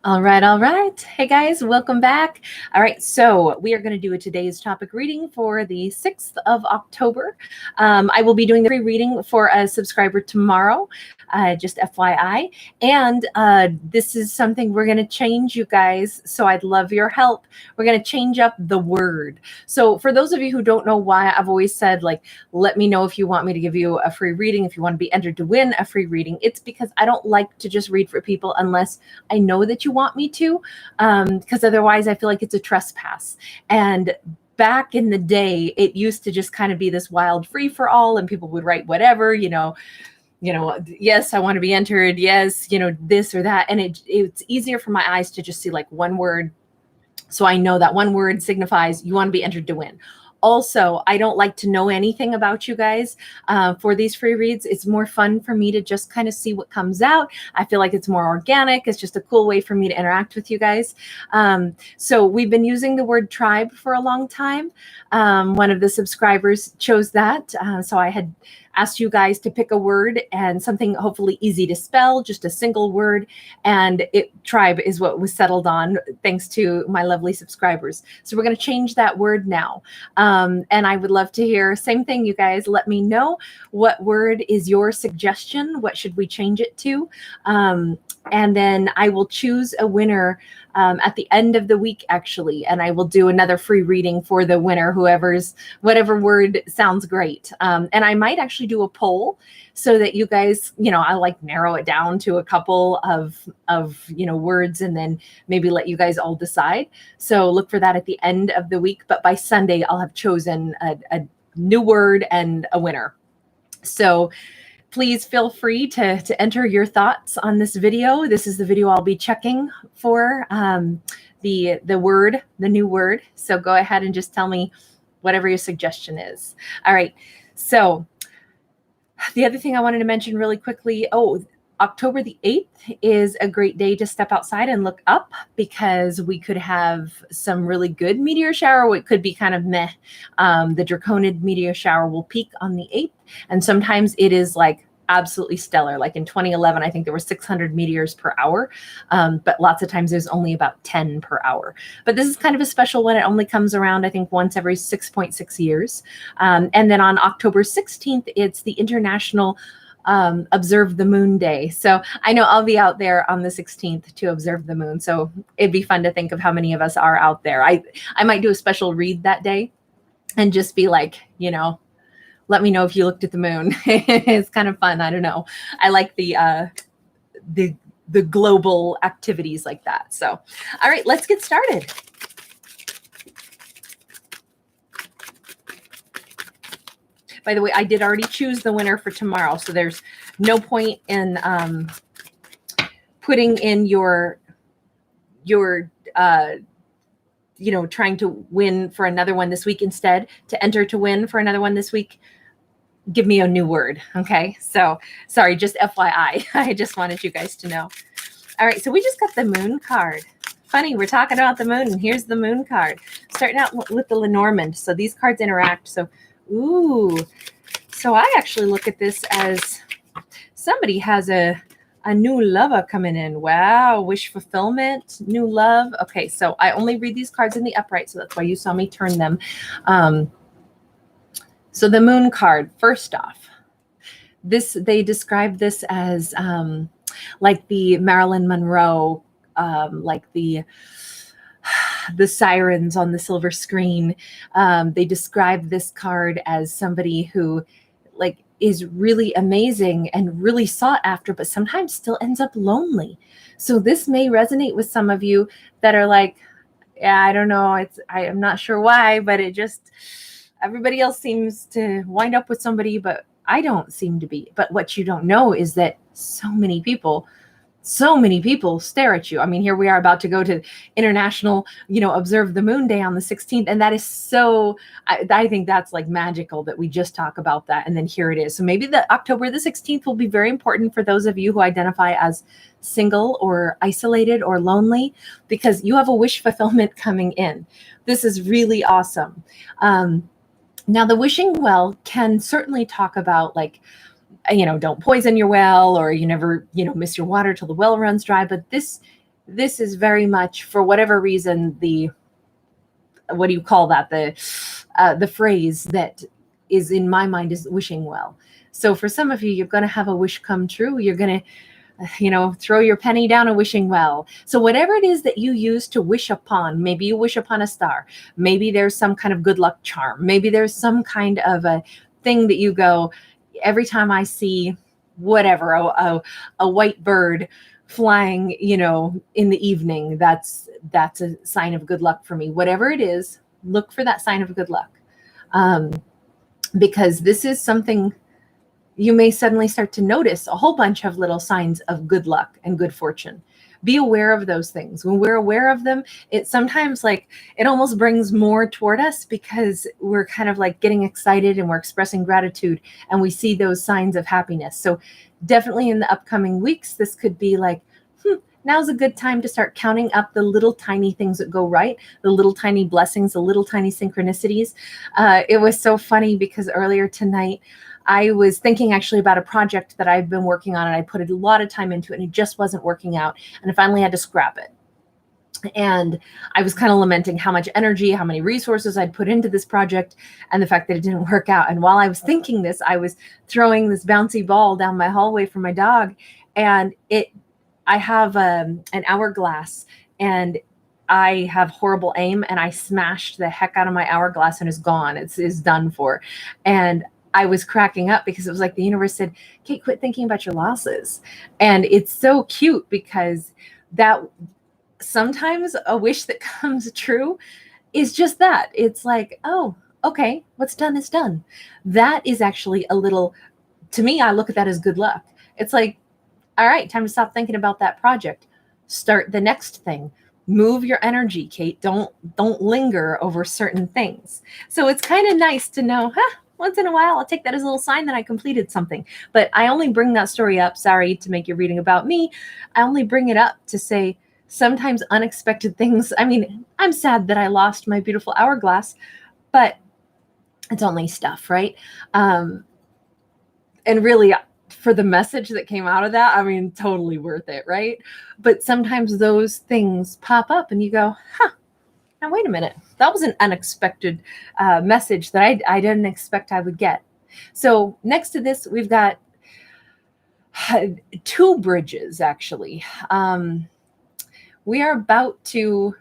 All right, all right. Hey guys, welcome back. All right, so we are going to do a today's topic reading for the 6th of October. I will be doing the free reading for a subscriber tomorrow, just FYI. And this is something we're going to change, you guys, so I'd love your help. We're going to change up the word. So for those of you who don't know why, I've always said, like, let me know if you want me to give you a free reading, if you want to be entered to win a free reading. It's because I don't like to just read for people unless I know that you want me to, because otherwise I feel like it's a trespass. And back in the day, it used to just kind of be this wild free for all, and people would write whatever, yes, I want to be entered, yes, this or that, and it's easier for my eyes to just see like one word, so I know that one word signifies you want to be entered to win. Also, I don't like to know anything about you guys for these free reads. It's more fun for me to just kind of see what comes out. I feel like it's more organic. It's just a cool way for me to interact with you guys. So we've been using the word tribe for a long time. One of the subscribers chose that. So I had asked you guys to pick a word and something hopefully easy to spell, just a single word. And tribe is what was settled on, thanks to my lovely subscribers. So we're going to change that word now. And I would love to hear, same thing, you guys, let me know what word is your suggestion. What should we change it to? And then I will choose a winner at the end of the week, actually, and I will do another free reading for the winner, whatever word sounds great. And I might actually do a poll so that you guys, I like narrow it down to a couple of words, and then maybe let you guys all decide. So look for that at the end of the week. But by Sunday, I'll have chosen a new word and a winner. So please feel free to enter your thoughts on this video. This is the video I'll be checking for the word, the new word. So go ahead and just tell me whatever your suggestion is. All right. So the other thing I wanted to mention really quickly, October the 8th is a great day to step outside and look up, because we could have some really good meteor shower. It could be kind of meh. The Draconid meteor shower will peak on the 8th. And sometimes it is like absolutely stellar. Like in 2011, I think there were 600 meteors per hour. But lots of times there's only about 10 per hour. But this is kind of a special one. It only comes around, I think, once every 6.6 years. And then on October 16th, it's the International Observe the Moon Day. So I know I'll be out there on the 16th to observe the moon. So it'd be fun to think of how many of us are out there. I might do a special read that day and just be like, let me know if you looked at the moon. It's kind of fun. I don't know. I like the global activities like that. So, all right, let's get started. By the way, I did already choose the winner for tomorrow, so there's no point in putting in your trying to win for another one this week. Instead, to enter to win for another one this week, give me a new word. Okay, so sorry, just FYI. I just wanted you guys to know. All right, so we just got the moon card. Funny, we're talking about the moon, and here's the moon card. Starting out with the Lenormand. So these cards interact. So I actually look at this as somebody has a new lover coming in. Wow, wish fulfillment, new love. Okay, so I only read these cards in the upright, so that's why you saw me turn them. So the moon card, first off, they describe this as like the Marilyn Monroe, like the sirens on the silver screen. They describe this card as somebody who is really amazing and really sought after, but sometimes still ends up lonely. So this may resonate with some of you that are like, yeah, I don't know. I'm not sure why, but everybody else seems to wind up with somebody, but I don't seem to be. But what you don't know is that so many people stare at you. I mean, here we are about to go to International, Observe the Moon Day on the 16th. And that is so, I think that's like magical that we just talk about that. And then here it is. So maybe the October the 16th will be very important for those of you who identify as single or isolated or lonely, because you have a wish fulfillment coming in. This is really awesome. Now, the wishing well can certainly talk about don't poison your well, or you never, miss your water till the well runs dry. But this this is very much, for whatever reason, the, what do you call that? The phrase that is in my mind is wishing well. So for some of you, you're going to have a wish come true. You're going to, throw your penny down a wishing well. So whatever it is that you use to wish upon, maybe you wish upon a star, maybe there's some kind of good luck charm, maybe there's some kind of a thing that you go, every time I see whatever, a white bird flying, in the evening, that's a sign of good luck for me. Whatever it is, look for that sign of good luck. Because this is something you may suddenly start to notice, a whole bunch of little signs of good luck and good fortune. Be aware of those things. When we're aware of them, it sometimes it almost brings more toward us, because we're kind of like getting excited and we're expressing gratitude, and we see those signs of happiness. So definitely in the upcoming weeks, this could be like, now's a good time to start counting up the little tiny things that go right, the little tiny blessings, the little tiny synchronicities. It was so funny because earlier tonight, I was thinking actually about a project that I've been working on, and I put a lot of time into it, and it just wasn't working out. And I finally had to scrap it. And I was kind of lamenting how much energy, how many resources I'd put into this project, and the fact that it didn't work out. And while I was thinking this, I was throwing this bouncy ball down my hallway for my dog. And I have an hourglass, and I have horrible aim, and I smashed the heck out of my hourglass, and it's gone. It's done for. And I was cracking up because it was like the universe said, Kate, quit thinking about your losses. And it's so cute, because that sometimes a wish that comes true is just that. It's like, oh, okay, what's done is done. That is actually a little, to me, I look at that as good luck. It's like, all right, time to stop thinking about that project. Start the next thing. Move your energy, Kate. Don't linger over certain things. So it's kind of nice to know, once in a while, I'll take that as a little sign that I completed something. But I only bring that story up, sorry to make your reading about me. I only bring it up to say sometimes unexpected things. I mean, I'm sad that I lost my beautiful hourglass, but it's only stuff, right? And really, for the message that came out of that, I mean, totally worth it, right? But sometimes those things pop up and you go, now wait a minute. That was an unexpected message that I didn't expect I would get. So next to this, we've got two bridges, actually. We are about to,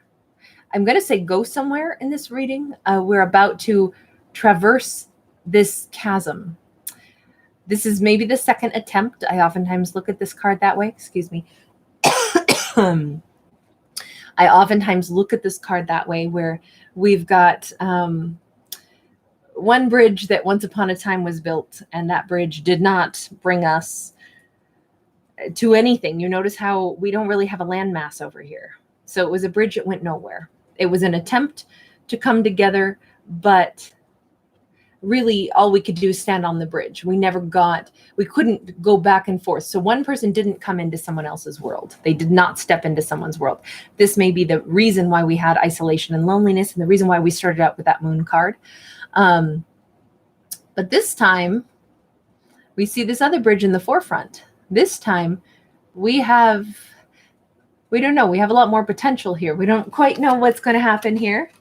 I'm going to say go somewhere in this reading. We're about to traverse this chasm. This is maybe the second attempt. I oftentimes look at this card that way. Excuse me. I oftentimes look at this card that way, where we've got one bridge that once upon a time was built, and that bridge did not bring us to anything. You notice how we don't really have a landmass over here. So it was a bridge that went nowhere. It was an attempt to come together, but really all we could do is stand on the bridge. We couldn't go back and forth. So one person didn't come into someone else's world. They did not step into someone's world. This may be the reason why we had isolation and loneliness, and the reason why we started out with that moon card. But this time we see this other bridge in the forefront. This time we don't know. We have a lot more potential here. We don't quite know what's going to happen here,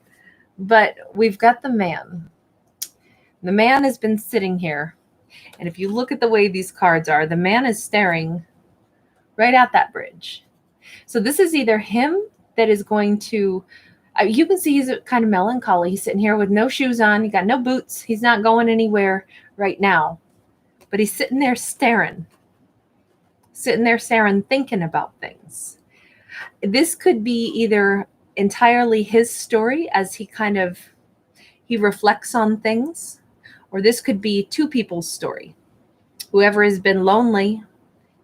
but we've got the man. The man has been sitting here. And if you look at the way these cards are, the man is staring right at that bridge. So this is either him that is going to, you can see he's kind of melancholy. He's sitting here with no shoes on. He got no boots. He's not going anywhere right now. But he's sitting there staring, thinking about things. This could be either entirely his story as he reflects on things, or this could be two people's story. Whoever has been lonely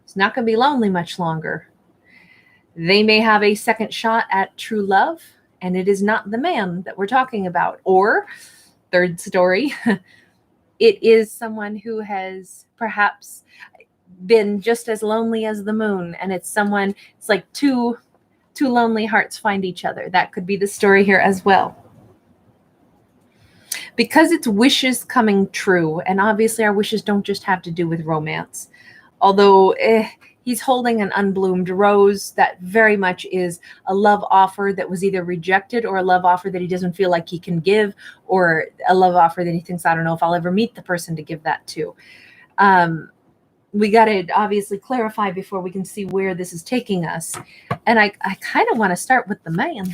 is not going to be lonely much longer. They may have a second shot at true love, and it is not the man that we're talking about. Or, third story, it is someone who has perhaps been just as lonely as the moon, and it's like two lonely hearts find each other. That could be the story here as well. Because it's wishes coming true, and obviously our wishes don't just have to do with romance. Although he He's holding an unbloomed rose that very much is a love offer that was either rejected, or a love offer that he doesn't feel like he can give, or a love offer that he thinks, I don't know if I'll ever meet the person to give that to. We got to obviously clarify before we can see where this is taking us. And I kind of want to start with the man.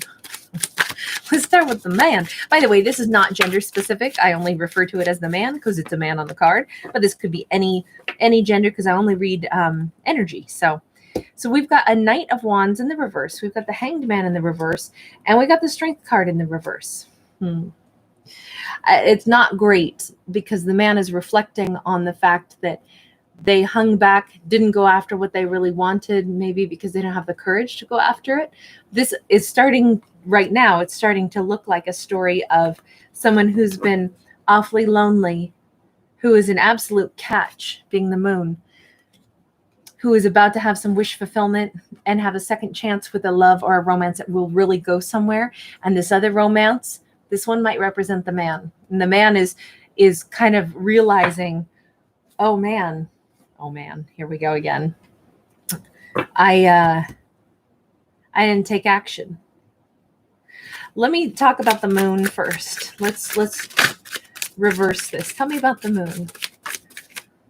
Let's start with the man. By the way, this is not gender specific. I only refer to it as the man because it's a man on the card, but this could be any gender because I only read energy. So we've got a Knight of Wands in the reverse. We've got the Hanged Man in the reverse, and we got the Strength card in the reverse. It's not great because the man is reflecting on the fact that they hung back, didn't go after what they really wanted, maybe because they don't have the courage to go after it. This is starting right now. It's starting to look like a story of someone who's been awfully lonely, who is an absolute catch, being the moon, who is about to have some wish fulfillment and have a second chance with a love or a romance that will really go somewhere. And this other romance, this one might represent the man. And the man is kind of realizing, oh man, here we go again. I didn't take action. Let me talk about the moon first. Let's reverse this. Tell me about the moon.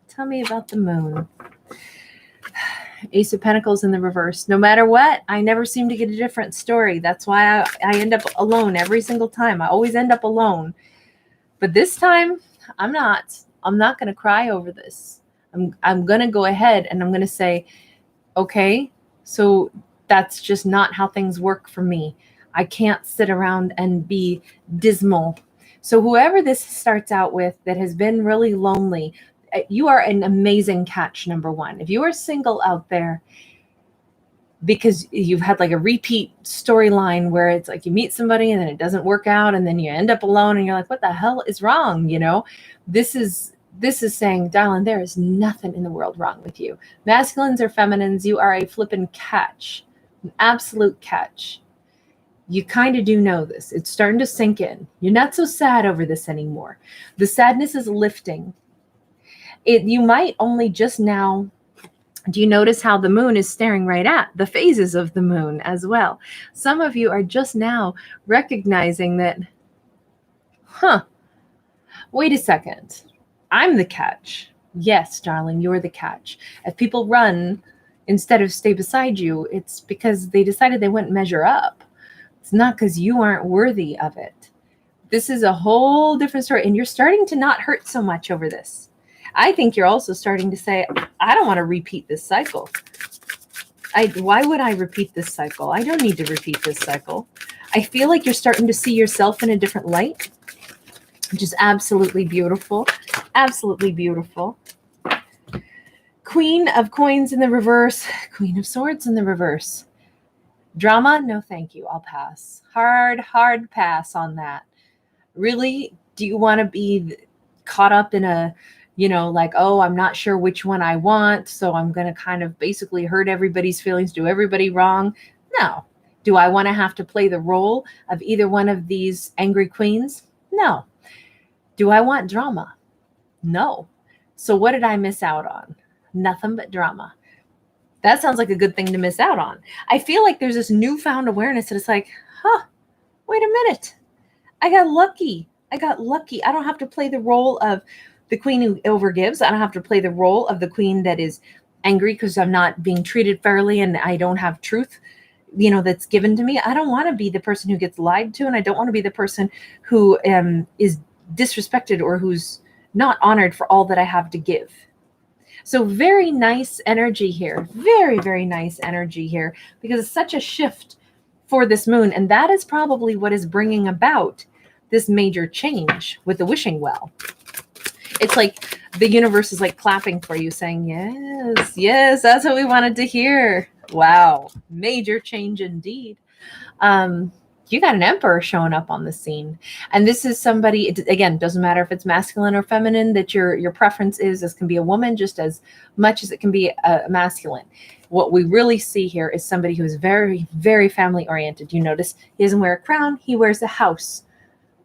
Tell me about the moon. Ace of Pentacles in the reverse. No matter what, I never seem to get a different story. That's why I end up alone every single time. I always end up alone. But this time, I'm not going to cry over this. I'm going to go ahead and I'm going to say, okay, so that's just not how things work for me. I can't sit around and be dismal. So whoever this starts out with that has been really lonely, you are an amazing catch, number one. If you are single out there because you've had like a repeat storyline where it's like you meet somebody and then it doesn't work out and then you end up alone and you're like, what the hell is wrong? You know, this is saying, darling, there is nothing in the world wrong with you. Masculines or feminines, you are a flippin' catch, an absolute catch. You kind of do know this. It's starting to sink in. You're not so sad over this anymore. The sadness is lifting. You might only just now, do you notice how the moon is staring right at the phases of the moon as well? Some of you are just now recognizing that, wait a second. I'm the catch. Yes, darling, you're the catch. If people run instead of stay beside you, it's because they decided they wouldn't measure up. It's not because you aren't worthy of it. This is a whole different story. And you're starting to not hurt so much over this. I think you're also starting to say, I don't want to repeat this cycle. Why would I repeat this cycle? I don't need to repeat this cycle. I feel like you're starting to see yourself in a different light, which is absolutely beautiful. Absolutely beautiful. Queen of Coins in the reverse. Queen of Swords in the reverse. Drama? No, thank you. I'll pass. Hard pass on that. Really? Do you want to be caught up in a, like, oh, I'm not sure which one I want, so I'm going to kind of basically hurt everybody's feelings, do everybody wrong? No. Do I want to have to play the role of either one of these angry queens? No. Do I want drama? No. So what did I miss out on? Nothing but drama. That sounds like a good thing to miss out on. I feel like there's this newfound awareness that it's like, wait a minute. I got lucky. I don't have to play the role of the queen who overgives. I don't have to play the role of the queen that is angry because I'm not being treated fairly and I don't have truth, that's given to me. I don't want to be the person who gets lied to, and I don't want to be the person who is disrespected or who's not honored for all that I have to give. So very nice energy here. Very, very nice energy here because it's such a shift for this moon. And that is probably what is bringing about this major change with the wishing well. It's like the universe is like clapping for you saying, yes, that's what we wanted to hear. Wow. Major change indeed. You got an emperor showing up on the scene. And this is somebody, again, doesn't matter if it's masculine or feminine, that your preference is. This can be a woman just as much as it can be a masculine. What we really see here is somebody who is very, very family oriented. You notice he doesn't wear a crown. He wears a house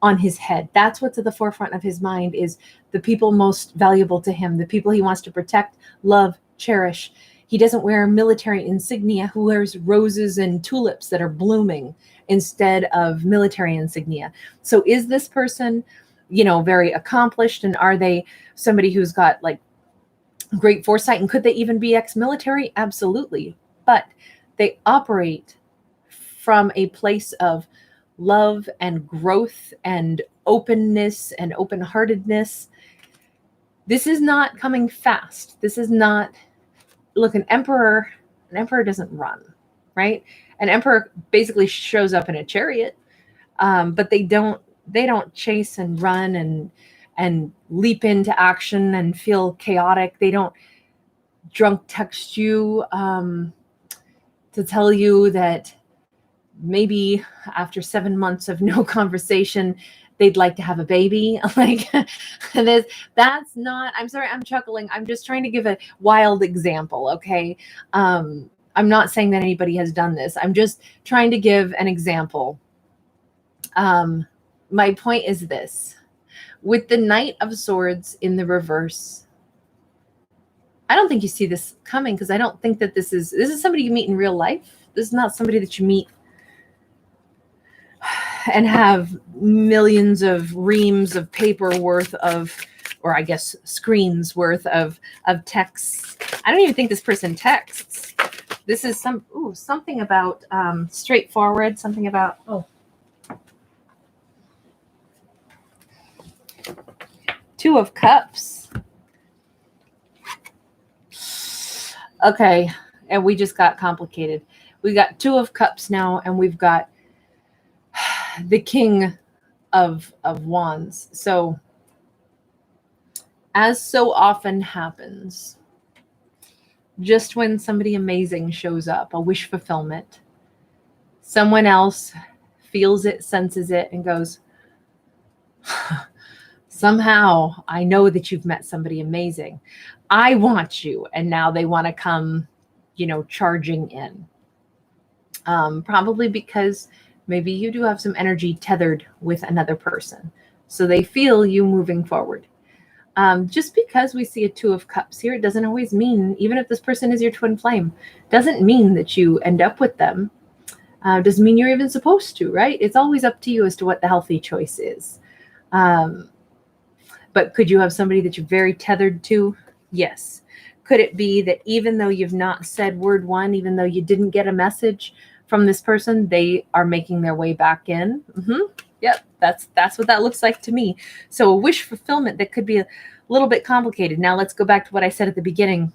on his head. That's what's at the forefront of his mind, is the people most valuable to him, the people he wants to protect, love, cherish. He doesn't wear military insignia, who wears roses and tulips that are blooming instead of military insignia. So is this person, very accomplished, and are they somebody who's got like great foresight, and could they even be ex-military? Absolutely. But they operate from a place of love and growth and openness and open-heartedness. This is not coming fast. This is not, look, an emperor doesn't run, right? An emperor basically shows up in a chariot, but they don't chase and run and leap into action and feel chaotic. They don't drunk text you to tell you that maybe after 7 months of no conversation, they'd like to have a baby. Like, that's not, I'm sorry, I'm chuckling. I'm just trying to give a wild example. Okay. I'm not saying that anybody has done this. I'm just trying to give an example. My point is this: with the Knight of Swords in the reverse, I don't think you see this coming, because I don't think that this is somebody you meet in real life. This is not somebody that you meet and have millions of reams of paper worth of, or I guess screens worth of texts. I don't even think this person texts. This is something about straightforward, something about, Two of Cups. Okay, and we just got complicated. We got Two of Cups now, and we've got the King of Wands. So, as so often happens, just when somebody amazing shows up, a wish fulfillment, someone else feels it, senses it, and goes, somehow I know that you've met somebody amazing. I want you. And now they want to come, charging in. Probably because maybe you do have some energy tethered with another person. So they feel you moving forward. Just because we see a Two of Cups here, it doesn't always mean, even if this person is your twin flame, doesn't mean that you end up with them. Doesn't mean you're even supposed to, right? It's always up to you as to what the healthy choice is. But could you have somebody that you're very tethered to? Yes. Could it be that even though you've not said word one, even though you didn't get a message from this person, they are making their way back in? Yep, that's what that looks like to me. So a wish fulfillment that could be a little bit complicated. Now let's go back to what I said at the beginning.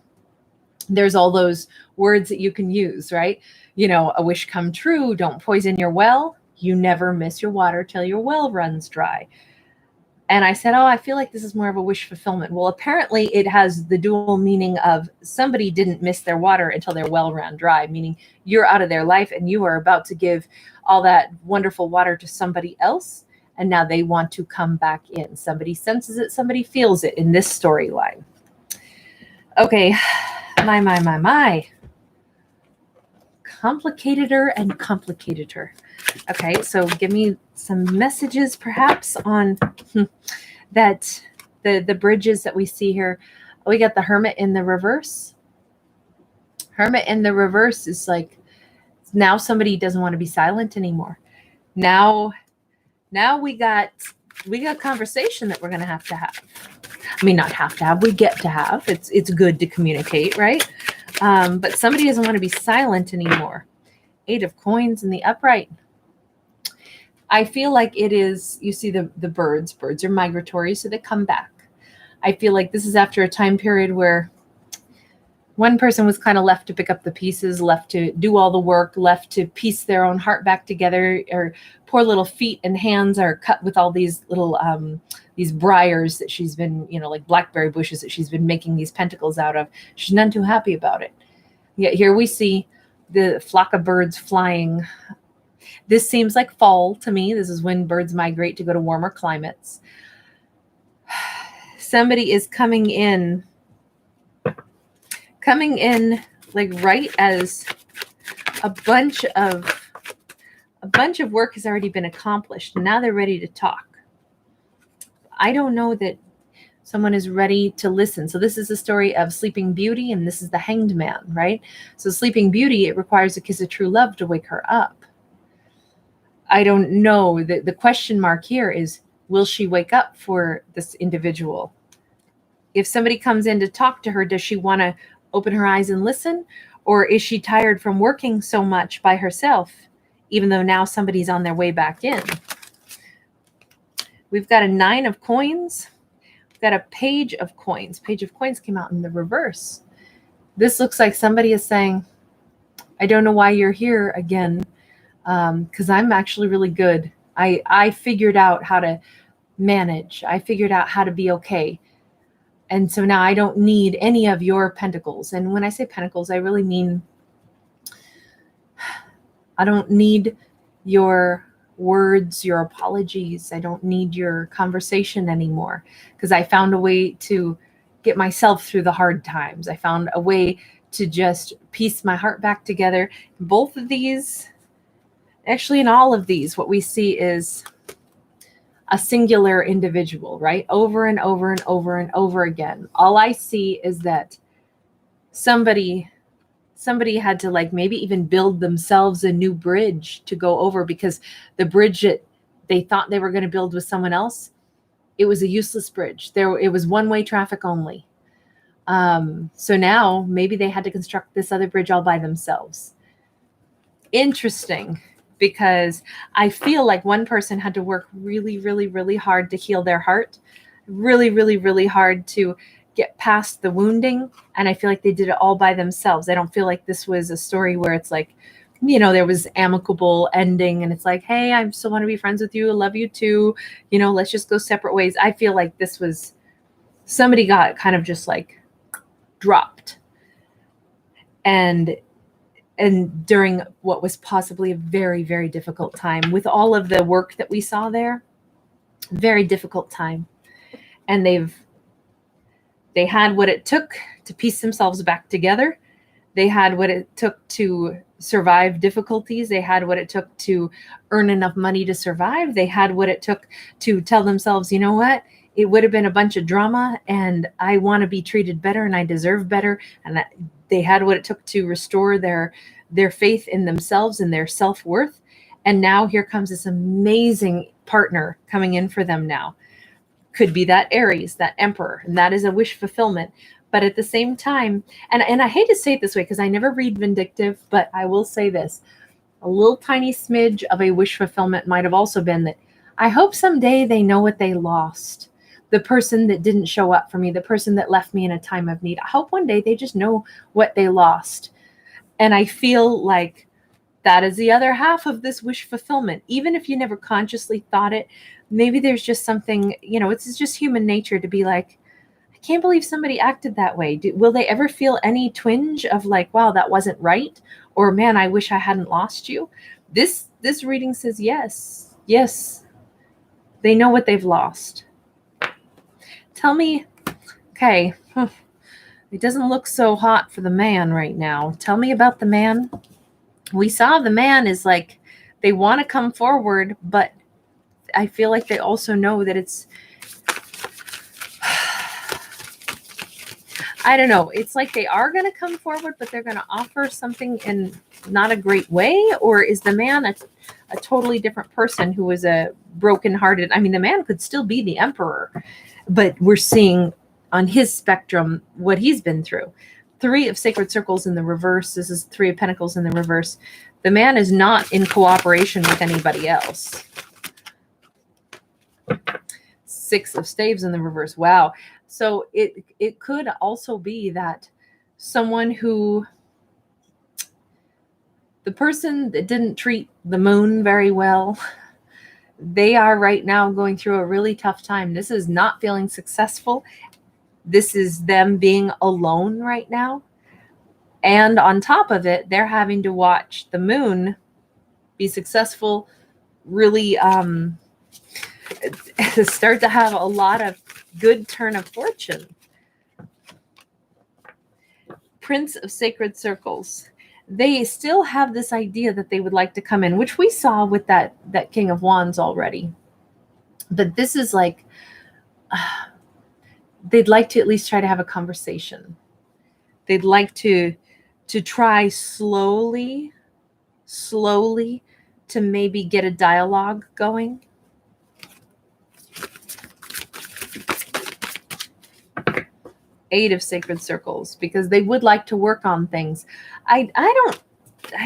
There's all those words that you can use, right? A wish come true, don't poison your well, you never miss your water till your well runs dry. And I said, I feel like this is more of a wish fulfillment. Well, apparently it has the dual meaning of somebody didn't miss their water until their well ran dry, meaning you're out of their life and you are about to give all that wonderful water to somebody else. And now they want to come back in. Somebody senses it, somebody feels it in this storyline. Okay, my. Complicateder and complicateder. Okay, so give me some messages perhaps on that the bridges that we see here. We got the Hermit in the reverse. Hermit in the reverse is like, now somebody doesn't want to be silent anymore. Now we got conversation that we're going to have. I mean, not have to have, we get to have. It's good to communicate, right? But somebody doesn't want to be silent anymore. 8 of Coins in the upright. I feel like it is, you see the birds. Birds are migratory, so they come back. I feel like this is after a time period where one person was kind of left to pick up the pieces, left to do all the work, left to piece their own heart back together. Or poor little feet and hands are cut with all these little these briars that she's been, like blackberry bushes that she's been making these pentacles out of. She's none too happy about it. Yet here we see the flock of birds flying. This seems like fall to me. This is when birds migrate to go to warmer climates. Somebody is coming in like right as a bunch of work has already been accomplished. And now they're ready to talk. I don't know that Someone is ready to listen. So this is the story of Sleeping Beauty, and this is the Hanged Man, right? So Sleeping Beauty, it requires a kiss of true love to wake her up. I don't know. The question mark here is, will she wake up for this individual? If somebody comes in to talk to her, does she want to open her eyes and listen? Or is she tired from working so much by herself, even though now somebody's on their way back in? We've got a 9 of coins. We've got a Page of coins. Page of coins came out in the reverse. This looks like somebody is saying, I don't know why you're here again, because I'm actually really good. I figured out how to manage. I figured out how to be okay. And so now I don't need any of your pentacles. And when I say pentacles, I really mean I don't need your words, your apologies. I don't need your conversation anymore, because I found a way to get myself through the hard times. I found a way to just piece my heart back together. Both of these, actually in all of these, what we see is a singular individual, right? Over and over and over and over again. All I see is that somebody had to like maybe even build themselves a new bridge to go over, because the bridge that they thought they were going to build with someone else, it was a useless bridge. It was one-way traffic only. So now maybe they had to construct this other bridge all by themselves. Interesting, because I feel like one person had to work really, really, really hard to heal their heart, really, really, really hard to get past the wounding. And I feel like they did it all by themselves. I don't feel like this was a story where it's like, you know, there was amicable ending and it's like, hey, I still want to be friends with you. I love you too. You know, let's just go separate ways. I feel like this was somebody got kind of just like dropped. And during what was possibly a very, very difficult time with all of the work that we saw there, very difficult time. And they had what it took to piece themselves back together. They had what it took to survive difficulties. They had what it took to earn enough money to survive. They had what it took to tell themselves, you know what? It would have been a bunch of drama and I want to be treated better and I deserve better. And that they had what it took to restore their faith in themselves and their self-worth. And now here comes this amazing partner coming in for them now. Could be that Aries, that Emperor, and that is a wish fulfillment. But at the same time, and I hate to say it this way because I never read vindictive, but I will say this, a little tiny smidge of a wish fulfillment might have also been that I hope someday they know what they lost. The person that didn't show up for me, the person that left me in a time of need. I hope one day they just know what they lost. And I feel like that is the other half of this wish fulfillment. Even if you never consciously thought it, maybe there's just something, you know, it's just human nature to be like, I can't believe somebody acted that way. Will they ever feel any twinge of like, wow, that wasn't right? Or man, I wish I hadn't lost you. This reading says yes. Yes. They know what they've lost. Tell me, okay, it doesn't look so hot for the man right now. Tell me about the man. We saw the man is like, they want to come forward, but I feel like they also know that it's, I don't know. It's like they are going to come forward, but they're going to offer something in not a great way. Or is the man a totally different person who was a brokenhearted? I mean, the man could still be the emperor, but we're seeing on his spectrum what he's been through. 3 of Sacred Circles in the reverse. This is 3 of Pentacles in the reverse. The man is not in cooperation with anybody else. 6 of Staves in the reverse. Wow. So it could also be that someone who, the person that didn't treat the moon very well, they are right now going through a really tough time. This is not feeling successful. This is them being alone right now. And on top of it, they're having to watch the moon be successful, really start to have a lot of good turn of fortune. Prince of Sacred Circles. They still have this idea that they would like to come in, which we saw with that King of Wands already. But this is like, they'd like to at least try to have a conversation. They'd like to try slowly to maybe get a dialogue going. Eight of Sacred Circles, because they would like to work on things. I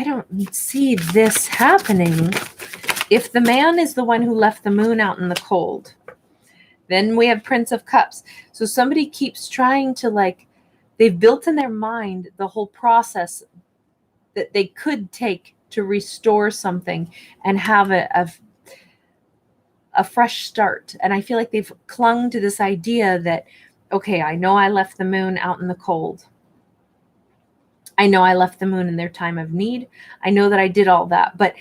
don't see this happening. If the man is the one who left the moon out in the cold, then we have Prince of Cups. So somebody keeps trying to, like, they've built in their mind the whole process that they could take to restore something and have a fresh start. And I feel like they've clung to this idea that, okay, I know I left the moon out in the cold. I know I left the moon in their time of need. I know that I did all that, but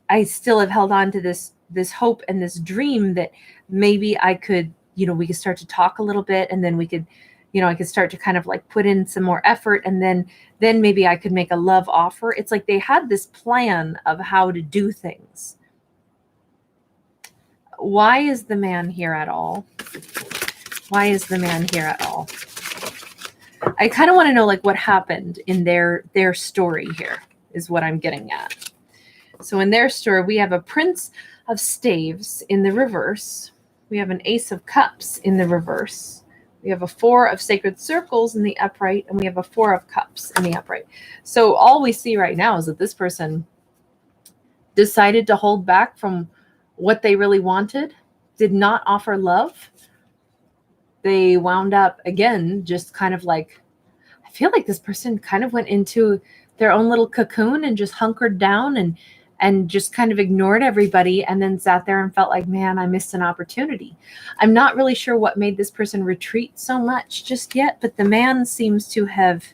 I still have held on to this hope and this dream that maybe I could, we could start to talk a little bit, and then we could, I could start to kind of like put in some more effort, and then maybe I could make a love offer. It's like they had this plan of how to do things. Why is the man here at all? Why is the man here at all? I kind of want to know, like, what happened in their story here is what I'm getting at. So in their story, we have a Prince of Staves in the reverse. We have an Ace of Cups in the reverse. We have a Four of Sacred Circles in the upright, and we have a Four of Cups in the upright. So all we see right now is that this person decided to hold back from what they really wanted, did not offer love. They wound up, again, just kind of like, I feel like this person kind of went into their own little cocoon and just hunkered down and just kind of ignored everybody, and then sat there and felt like, man, I missed an opportunity. I'm not really sure what made this person retreat so much just yet, but the man seems to have...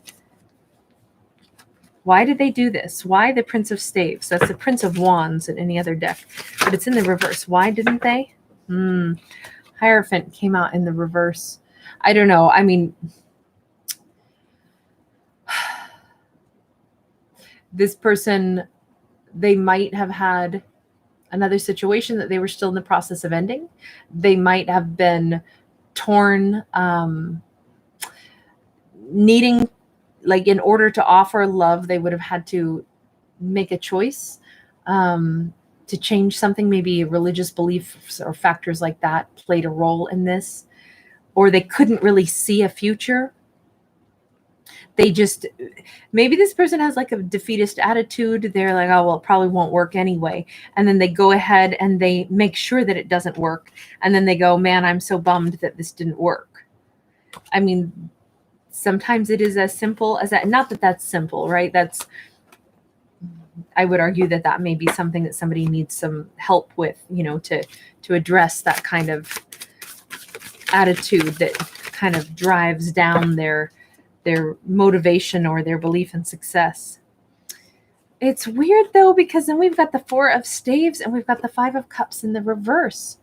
Why did they do this? Why the Prince of Staves? That's the Prince of Wands in any other deck, but it's in the reverse. Why didn't they? Hierophant came out in the reverse. I don't know. I mean, this person, they might have had another situation that they were still in the process of ending. They might have been torn, needing, like, in order to offer love, they would have had to make a choice to change something. Maybe religious beliefs or factors like that played a role in this, or they couldn't really see a future. They just, maybe this person has like a defeatist attitude. They're like, oh, well, it probably won't work anyway. And then they go ahead and they make sure that it doesn't work. And then they go, man, I'm so bummed that this didn't work. I mean, sometimes it is as simple as that. Not that that's simple, right? I would argue that may be something that somebody needs some help with, to address that kind of attitude that kind of drives down their motivation or their belief in success. It's weird though, because then we've got the Four of Staves and we've got the Five of Cups in the reverse.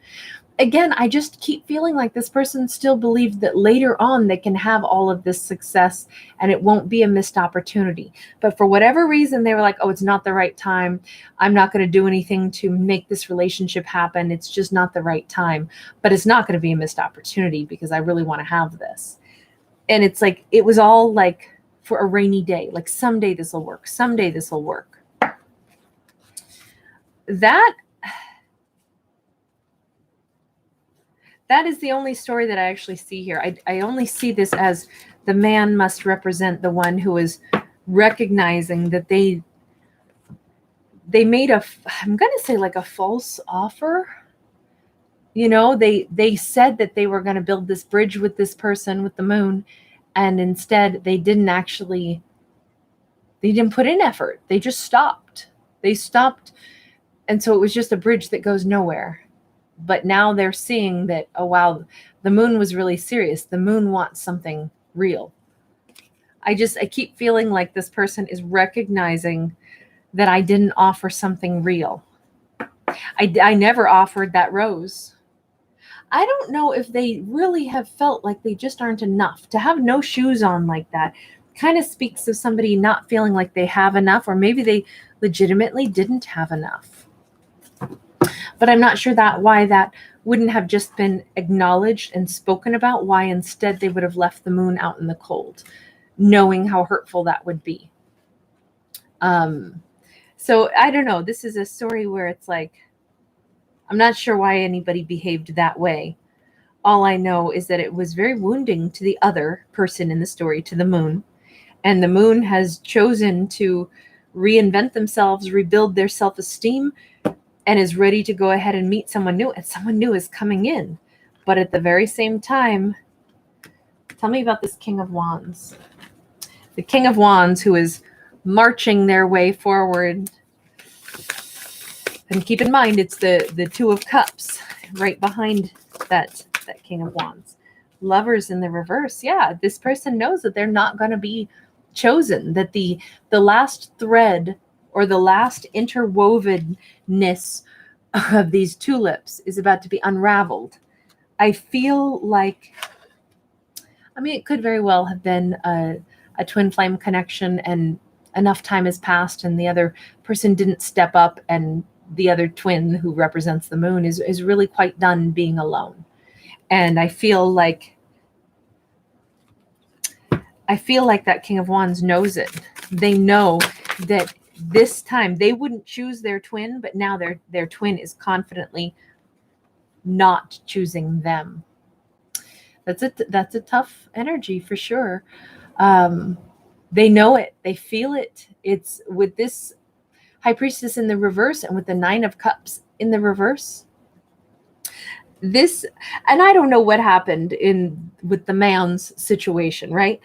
Again, I just keep feeling like this person still believed that later on they can have all of this success and it won't be a missed opportunity. But for whatever reason, they were like, oh, it's not the right time. I'm not going to do anything to make this relationship happen. It's just not the right time. But it's not going to be a missed opportunity because I really want to have this. And it's like, it was all like for a rainy day. Like, someday this will work. Someday this will work. That is the only story that I actually see here. I only see this as the man must represent the one who is recognizing that they made I'm going to say like a false offer. They said that they were going to build this bridge with this person with the moon, and instead they didn't put in effort. They just stopped. They stopped. And so it was just a bridge that goes nowhere. But now they're seeing that, oh, wow, the moon was really serious. The moon wants something real. I keep feeling like this person is recognizing that I didn't offer something real. I never offered that rose. I don't know if they really have felt like they just aren't enough. To have no shoes on like that kind of speaks of somebody not feeling like they have enough, or maybe they legitimately didn't have enough. But I'm not sure why that wouldn't have just been acknowledged and spoken about, why instead they would have left the moon out in the cold, knowing how hurtful that would be. So I don't know. This is a story where it's like, I'm not sure why anybody behaved that way. All I know is that it was very wounding to the other person in the story, to the moon. And the moon has chosen to reinvent themselves, rebuild their self-esteem, and is ready to go ahead and meet someone new. And someone new is coming in. But at the very same time, tell me about this King of Wands. The King of Wands, who is marching their way forward. And keep in mind, it's the Two of Cups right behind that King of Wands. Lovers in the reverse. Yeah, this person knows that they're not going to be chosen, that the last thread or the last interwovenness of these tulips is about to be unraveled. I feel like, I mean, it could very well have been a twin flame connection, and enough time has passed and the other person didn't step up, and the other twin who represents the moon is really quite done being alone. And I feel like that King of Wands knows it. They know that this time they wouldn't choose their twin, but now their twin is confidently not choosing them. That's a tough energy for sure. They know it. They feel it. It's with this High Priestess in the reverse and with the Nine of Cups in the reverse. This, and I don't know what happened with the man's situation, right?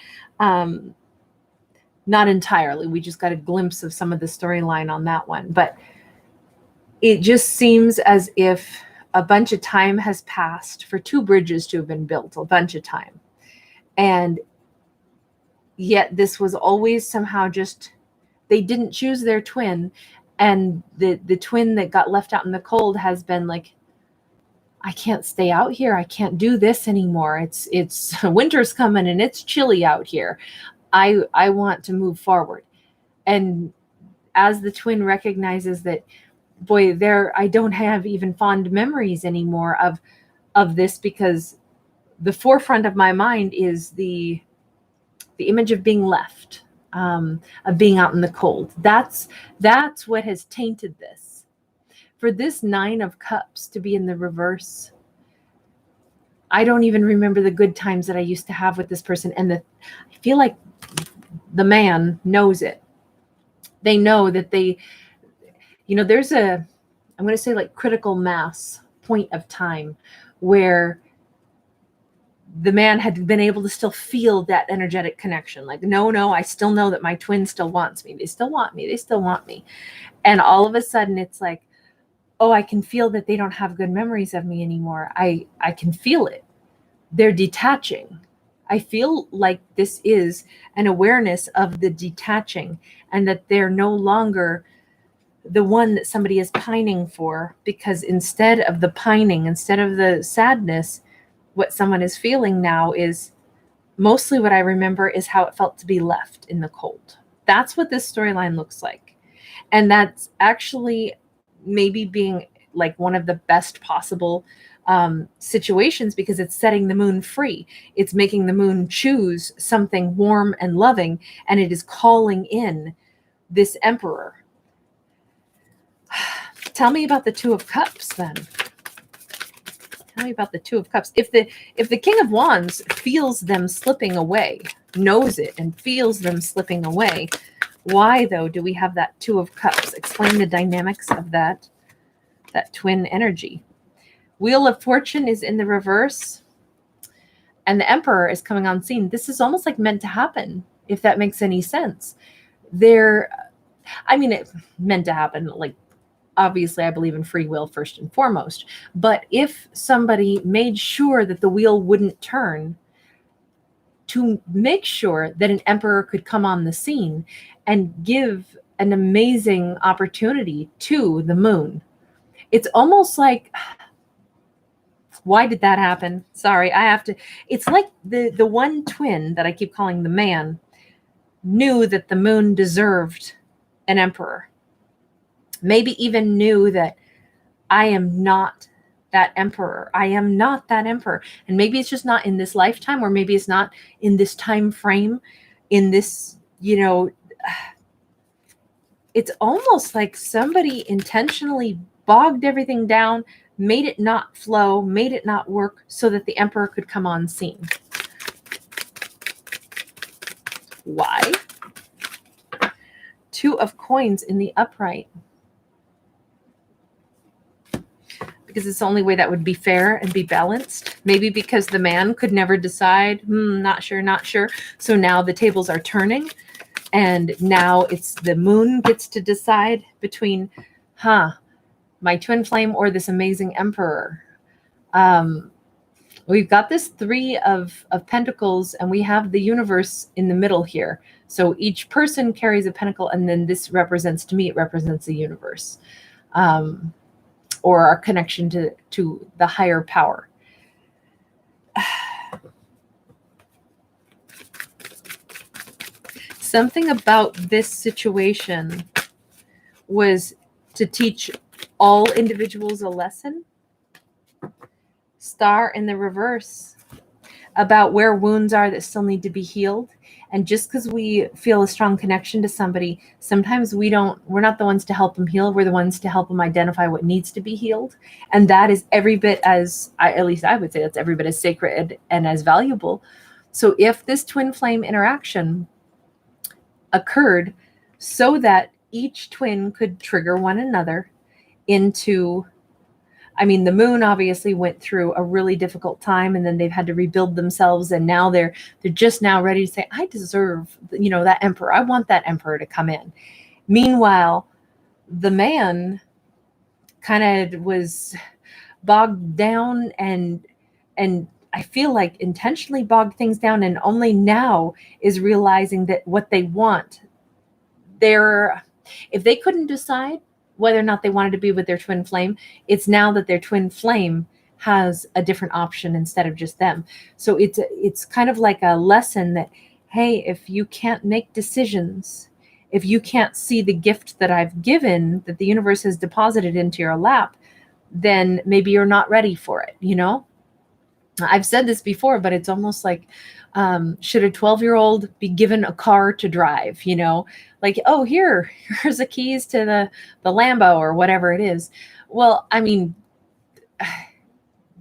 Not entirely. We just got a glimpse of some of the storyline on that one. But it just seems as if a bunch of time has passed for two bridges to have been built, a bunch of time. And yet this was always somehow just, they didn't choose their twin. And the twin that got left out in the cold has been like, I can't stay out here. I can't do this anymore. It's winter's coming and it's chilly out here. I want to move forward. And as the twin recognizes that, boy, I don't have even fond memories anymore of this, because the forefront of my mind is the image of being left, of being out in the cold. That's what has tainted this. For this Nine of Cups to be in the reverse, I don't even remember the good times that I used to have with this person. And I feel like the man knows it. They know that there's I'm going to say like critical mass point of time where the man had been able to still feel that energetic connection. Like, no, I still know that my twin still wants me. They still want me. They still want me. And all of a sudden it's like, oh, I can feel that they don't have good memories of me anymore. I can feel it. They're detaching. I feel like this is an awareness of the detaching, and that they're no longer the one that somebody is pining for, because instead of the pining, instead of the sadness, what someone is feeling now is mostly what I remember is how it felt to be left in the cold. That's what this storyline looks like. And that's actually maybe being like one of the best possible situations, because it's setting the moon free. It's making the moon choose something warm and loving, and it is calling in this emperor. Tell me about the Two of Cups then. Tell me about the Two of Cups. If the King of Wands feels them slipping away, knows it and feels them slipping away, why though do we have that Two of Cups? Explain the dynamics of that twin energy. Wheel of Fortune is in the reverse, and the Emperor is coming on scene. This is almost like meant to happen, if that makes any sense. It meant to happen. Like, obviously, I believe in free will first and foremost. But if somebody made sure that the wheel wouldn't turn, to make sure that an emperor could come on the scene and give an amazing opportunity to the moon, it's almost like, why did that happen? Sorry, it's like the one twin that I keep calling the man knew that the moon deserved an emperor. Maybe even knew that I am not that emperor. I am not that emperor. And maybe it's just not in this lifetime, or maybe it's not in this time frame, in this, you know, it's almost like somebody intentionally bogged everything down, made it not flow, made it not work so that the emperor could come on scene. Why? Two of coins in the upright. Because it's the only way that would be fair and be balanced. Maybe because the man could never decide, not sure, not sure. So now the tables are turning, and now it's the moon gets to decide between, my twin flame or this amazing emperor. We've got this Three of Pentacles, and we have the universe in the middle here. So each person carries a pentacle, and then this represents, to me, it represents the universe. Or our connection to the higher power. Something about this situation was to teach all individuals a lesson. Star in the reverse, about where wounds are that still need to be healed. And just because we feel a strong connection to somebody, sometimes we're not the ones to help them heal. We're the ones to help them identify what needs to be healed. And that is every bit as, at least I would say, that's every bit as sacred and as valuable. So if this twin flame interaction occurred so that each twin could trigger one another into, the moon obviously went through a really difficult time, and then they've had to rebuild themselves. And now they're just now ready to say, I deserve, that emperor. I want that emperor to come in. Meanwhile, the man kind of was bogged down and I feel like intentionally bogged things down, and only now is realizing that what they want, if they couldn't decide whether or not they wanted to be with their twin flame, it's now that their twin flame has a different option instead of just them. So it's kind of like a lesson that, hey, if you can't make decisions, if you can't see the gift that I've given, that the universe has deposited into your lap, then maybe you're not ready for it. I've said this before, but it's almost like, should a 12-year-old be given a car to drive? Like, oh, here's the keys to the Lambo or whatever it is. Well,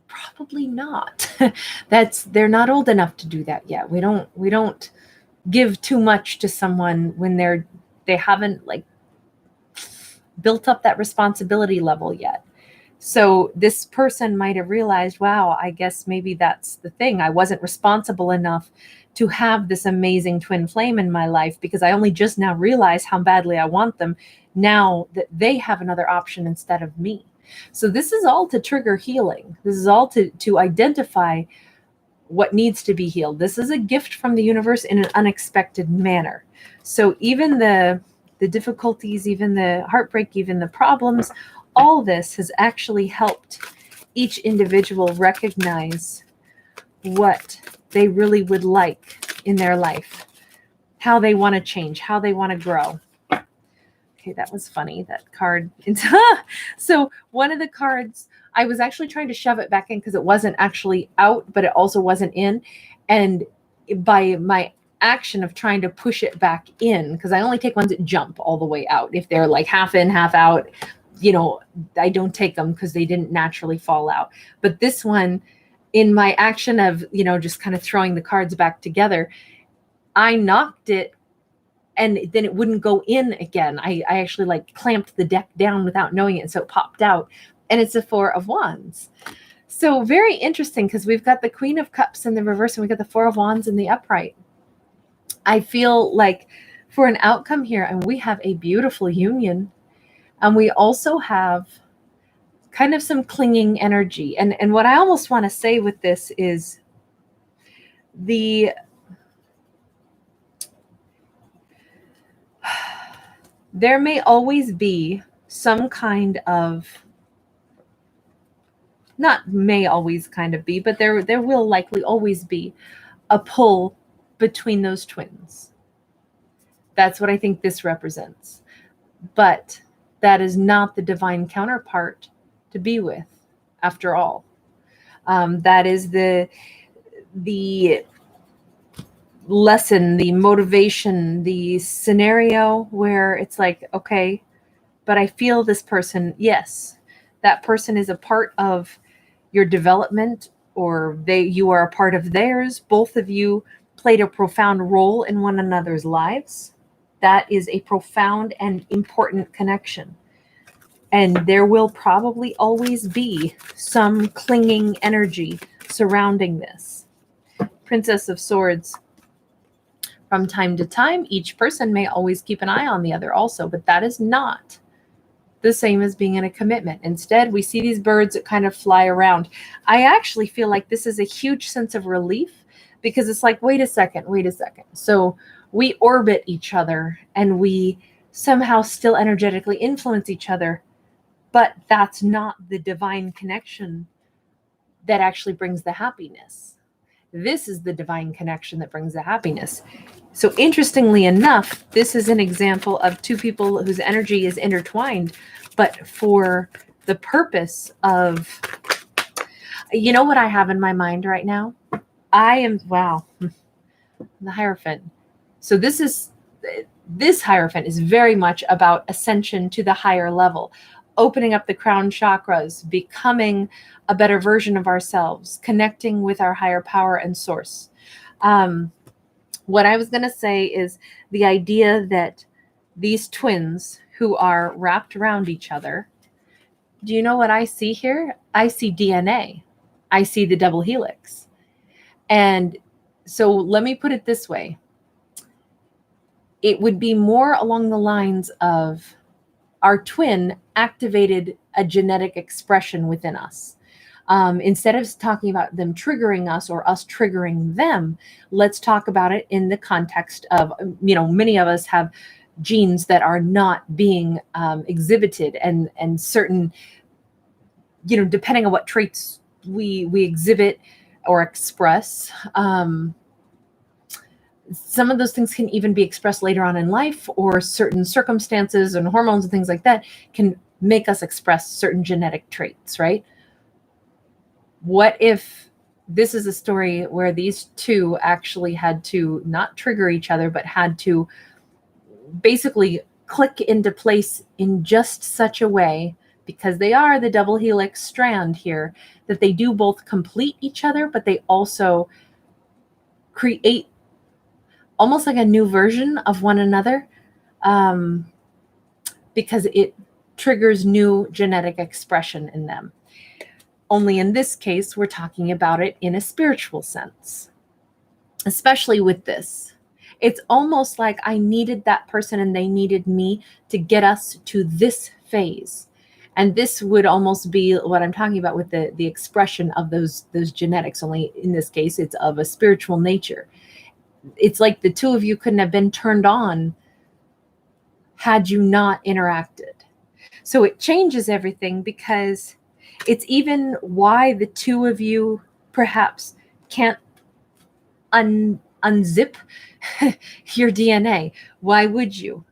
probably not. They're not old enough to do that yet. We don't give too much to someone when they haven't built up that responsibility level yet. So this person might have realized, wow, I guess maybe that's the thing. I wasn't responsible enough to have this amazing twin flame in my life, because I only just now realize how badly I want them, now that they have another option instead of me. So this is all to trigger healing. This is all to identify what needs to be healed. This is a gift from the universe in an unexpected manner. So even the difficulties, even the heartbreak, even the problems, all this has actually helped each individual recognize what they really would like in their life, how they want to change, how they want to grow. Okay, that was funny, that card. So one of the cards, I was actually trying to shove it back in because it wasn't actually out, but it also wasn't in. And by my action of trying to push it back in, because I only take ones that jump all the way out. If they're like half in, half out, I don't take them because they didn't naturally fall out. But this one, in my action of, just kind of throwing the cards back together, I knocked it and then it wouldn't go in again. I actually clamped the deck down without knowing it. And so it popped out, and it's a Four of Wands. So very interesting, because we've got the Queen of Cups in the reverse and we've got the Four of Wands in the upright. I feel like for an outcome here, and we have a beautiful union, and we also have kind of some clinging energy. And what I almost want to say with this is there may always be some kind of, not may always kind of be, but there will likely always be a pull between those twins. That's what I think this represents. But that is not the divine counterpart to be with. after all. That is the lesson, the motivation, the scenario where it's like, okay, but I feel this person. Yes, that person is a part of your development, or you are a part of theirs. Both of you played a profound role in one another's lives. That is a profound and important connection. And there will probably always be some clinging energy surrounding this. Princess of Swords. From time to time, each person may always keep an eye on the other also, but that is not the same as being in a commitment. Instead, we see these birds that kind of fly around. I actually feel like this is a huge sense of relief, because it's like, wait a second. So we orbit each other and we somehow still energetically influence each other, but that's not the divine connection that actually brings the happiness. This is the divine connection that brings the happiness. So interestingly enough, this is an example of two people whose energy is intertwined, but for the purpose of, you know what I have in my mind right now? The Hierophant. So this Hierophant is very much about ascension to the higher level, opening up the crown chakras, becoming a better version of ourselves, connecting with our higher power and source. What I was going to say is the idea that these twins who are wrapped around each other, do you know what I see here? I see DNA. I see the double helix. And so let me put it this way. It would be more along the lines of our twin activated a genetic expression within us. Instead of talking about them triggering us or us triggering them, let's talk about it in the context of, many of us have genes that are not being exhibited, and certain, depending on what traits we exhibit or express, some of those things can even be expressed later on in life, or certain circumstances and hormones and things like that can make us express certain genetic traits, right? What if this is a story where these two actually had to not trigger each other, but had to basically click into place in just such a way, because they are the double helix strand here, that they do both complete each other, but they also create almost like a new version of one another, because it triggers new genetic expression in them. Only in this case, we're talking about it in a spiritual sense, especially with this. It's almost like I needed that person and they needed me to get us to this phase. And this would almost be what I'm talking about with the expression of those genetics, only in this case, it's of a spiritual nature. It's like the two of you couldn't have been turned on had you not interacted. So it changes everything, because it's even why the two of you perhaps can't unzip your DNA. Why would you?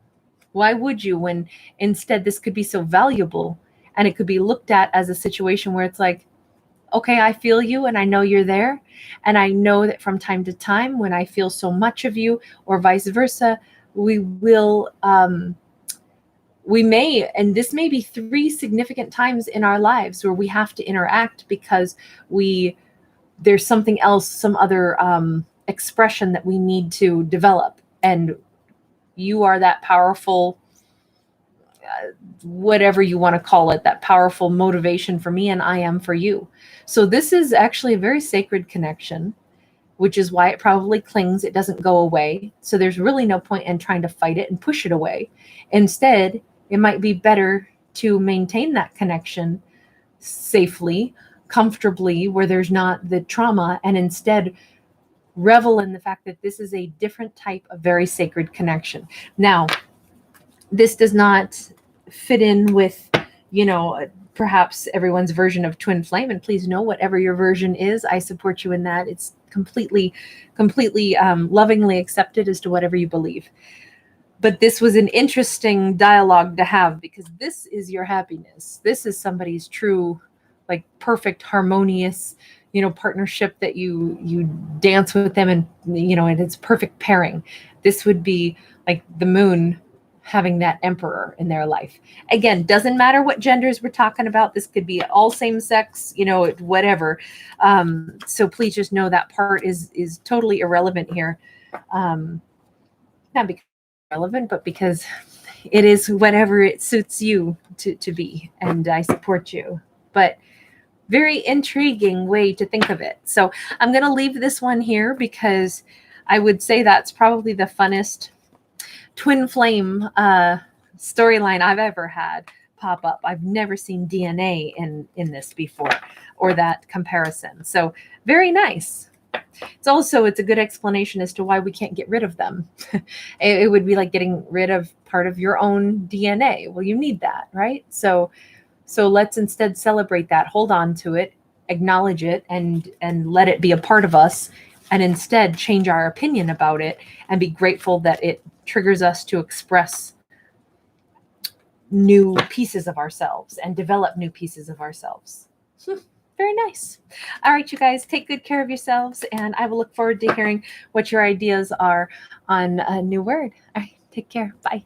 Why would you, when instead this could be so valuable, and it could be looked at as a situation where it's like, okay, I feel you and I know you're there. And I know that from time to time, when I feel so much of you, or vice versa, we will, we may, and this may be 3 significant times in our lives where we have to interact, because there's something else, some other expression that we need to develop. And you are that powerful, whatever you want to call it, that powerful motivation for me, and I am for you. So this is actually a very sacred connection, which is why it probably clings. It doesn't go away. So there's really no point in trying to fight it and push it away. Instead, it might be better to maintain that connection safely, comfortably, where there's not the trauma, and instead revel in the fact that this is a different type of very sacred connection. Now, this does not fit in with, perhaps everyone's version of twin flame. And please know, whatever your version is, I support you in that. It's completely lovingly accepted as to whatever you believe. But this was an interesting dialogue to have, because this is your happiness. This is somebody's true like perfect, harmonious, partnership that you dance with them, and and it's perfect pairing. This would be like the moon having that emperor in their life. Again, doesn't matter what genders we're talking about. This could be all same sex, whatever. So please just know that part is totally irrelevant here. Not because it's relevant, but because it is whatever it suits you to be, and I support you. But very intriguing way to think of it. So I'm going to leave this one here because I would say that's probably the funnest twin flame storyline I've ever had pop up. I've never seen DNA in this before, or that comparison. So very nice. It's a good explanation as to why we can't get rid of them. It would be like getting rid of part of your own DNA. Well, you need that, right? So let's instead celebrate that, hold on to it, acknowledge it, and let it be a part of us, and instead change our opinion about it and be grateful that it triggers us to express new pieces of ourselves and develop new pieces of ourselves. Very nice. All right, you guys, take good care of yourselves, and I will look forward to hearing what your ideas are on a new word. All right, take care. Bye.